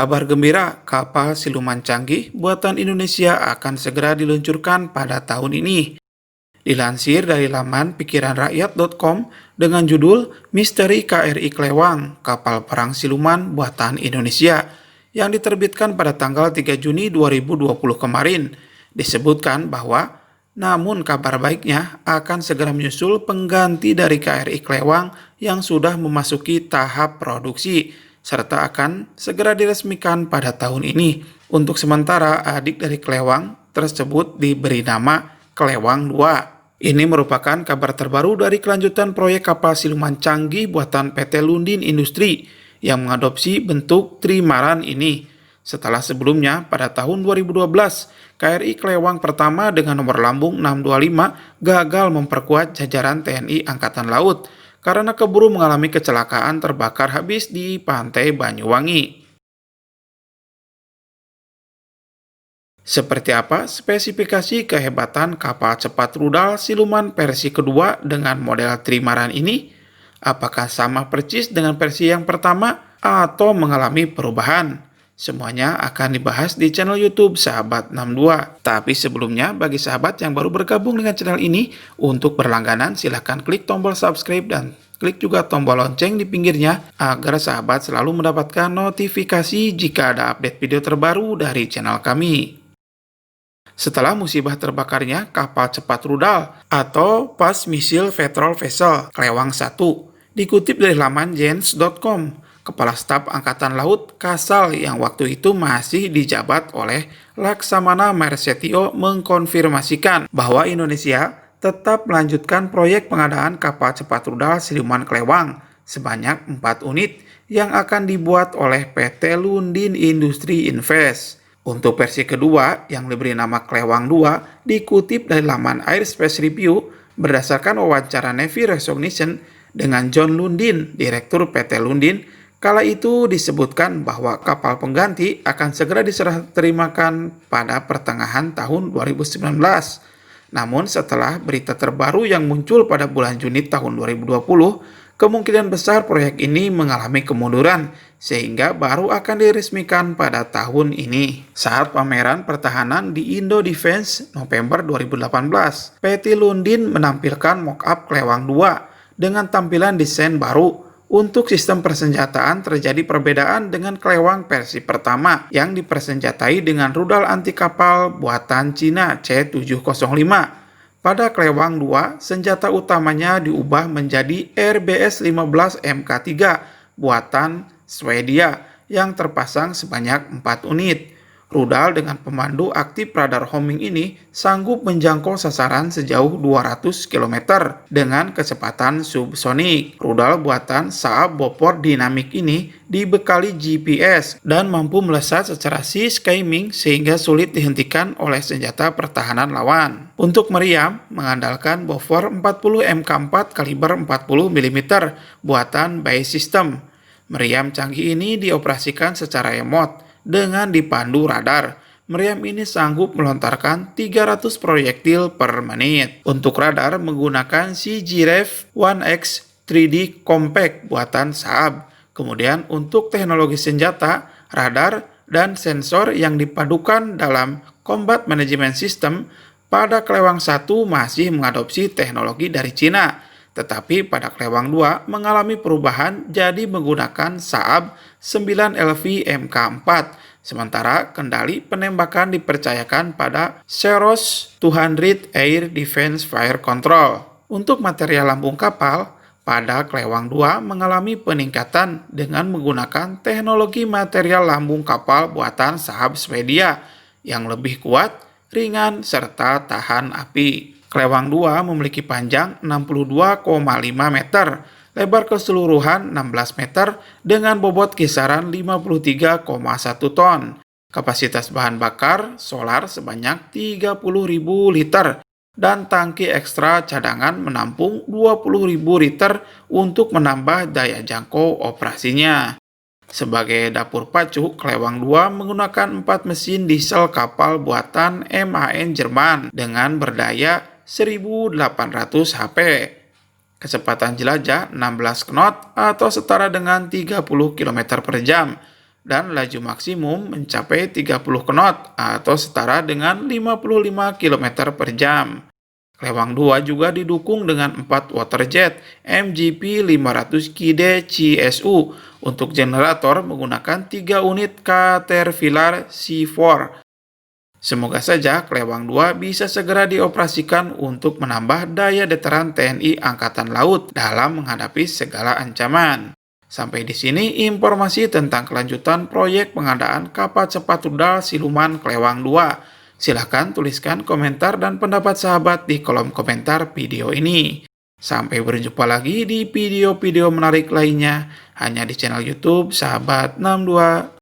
Kabar gembira, kapal siluman canggih buatan Indonesia akan segera diluncurkan pada tahun ini. Dilansir dari laman pikiranrakyat.com dengan judul Misteri KRI Klewang, kapal perang siluman buatan Indonesia, yang diterbitkan pada tanggal 3 Juni 2020 kemarin, disebutkan bahwa namun kabar baiknya akan segera menyusul pengganti dari KRI Klewang yang sudah memasuki tahap produksi, serta akan segera diresmikan pada tahun ini. Untuk sementara, adik dari Klewang tersebut diberi nama Klewang 2. Ini merupakan kabar terbaru dari kelanjutan proyek kapal siluman canggih buatan PT Lundin Industri yang mengadopsi bentuk trimaran ini. Setelah sebelumnya, pada tahun 2012, KRI Klewang pertama dengan nomor lambung 625 gagal memperkuat jajaran TNI Angkatan Laut karena keburu mengalami kecelakaan terbakar habis di pantai Banyuwangi. Seperti apa spesifikasi kehebatan kapal cepat rudal siluman versi kedua dengan model trimaran ini? Apakah sama persis dengan versi yang pertama atau mengalami perubahan? Semuanya akan dibahas di channel YouTube Sahabat 62. Tapi sebelumnya, bagi sahabat yang baru bergabung dengan channel ini, untuk berlangganan silahkan klik tombol subscribe dan klik juga tombol lonceng di pinggirnya agar sahabat selalu mendapatkan notifikasi jika ada update video terbaru dari channel kami. Setelah musibah terbakarnya kapal cepat rudal atau Fast Missile Patrol Vessel Klewang 1, dikutip dari laman jens.com, Kepala Staf Angkatan Laut Kasal yang waktu itu masih dijabat oleh Laksamana Marsetio mengkonfirmasikan bahwa Indonesia tetap melanjutkan proyek pengadaan kapal cepat rudal siluman Klewang sebanyak 4 unit yang akan dibuat oleh PT Lundin Industri Invest. Untuk versi kedua yang diberi nama Klewang 2 dikutip dari laman Airspace Review berdasarkan wawancara Navy Recognition dengan John Lundin, Direktur PT Lundin. Kala itu disebutkan bahwa kapal pengganti akan segera diserah terimakan pada pertengahan tahun 2019. Namun setelah berita terbaru yang muncul pada bulan Juni tahun 2020, kemungkinan besar proyek ini mengalami kemunduran sehingga baru akan diresmikan pada tahun ini. Saat pameran pertahanan di Indo Defense November 2018, PT Lundin menampilkan mock-up Klewang 2 dengan tampilan desain baru. Untuk sistem persenjataan terjadi perbedaan dengan Klewang versi pertama yang dipersenjatai dengan rudal anti kapal buatan Cina C705. Pada Klewang 2, senjata utamanya diubah menjadi RBS-15 Mk3 buatan Swedia yang terpasang sebanyak 4 unit. Rudal dengan pemandu aktif radar homing ini sanggup menjangkau sasaran sejauh 200 km dengan kecepatan subsonik. Rudal buatan Saab Bofors Dynamic ini dibekali GPS dan mampu melesat secara sea skimming sehingga sulit dihentikan oleh senjata pertahanan lawan. Untuk meriam, mengandalkan Bofors 40 Mk4 kaliber 40 mm buatan Bay System. Meriam canggih ini dioperasikan secara remote dengan dipandu radar. Meriam ini sanggup melontarkan 300 proyektil per menit. Untuk radar menggunakan CGREV 1X 3D Compact buatan Saab. Kemudian untuk teknologi senjata, radar, dan sensor yang dipadukan dalam Combat Management System, pada Klewang 1 masih mengadopsi teknologi dari Cina. Tetapi pada Klewang 2 mengalami perubahan jadi menggunakan Saab 9LV Mk4, sementara kendali penembakan dipercayakan pada Seros 200 Air Defense Fire Control. Untuk material lambung kapal, pada Klewang 2 mengalami peningkatan dengan menggunakan teknologi material lambung kapal buatan Saab Swedia yang lebih kuat, ringan, serta tahan api. Klewang 2 memiliki panjang 62,5 meter, lebar keseluruhan 16 meter dengan bobot kisaran 53,1 ton. Kapasitas bahan bakar solar sebanyak 30.000 liter dan tangki ekstra cadangan menampung 20.000 liter untuk menambah daya jangkau operasinya. Sebagai dapur pacu, Klewang 2 menggunakan 4 mesin diesel kapal buatan MAN Jerman dengan berdaya 1.800 HP. Kecepatan jelajah 16 knot atau setara dengan 30 km per jam. dan laju maksimum mencapai 30 knot atau setara dengan 55 km per jam. Lewang 2 juga didukung dengan 4 waterjet MGP 500 KD CSU untuk generator menggunakan 3 unit Caterpillar C4. Semoga saja Kelewang 2 bisa segera dioperasikan untuk menambah daya deteran TNI Angkatan Laut dalam menghadapi segala ancaman. Sampai di sini informasi tentang kelanjutan proyek pengadaan kapal cepat rudal Siluman Kelewang 2. Silahkan tuliskan komentar dan pendapat sahabat di kolom komentar video ini. Sampai berjumpa lagi di video-video menarik lainnya hanya di channel YouTube Sahabat 62.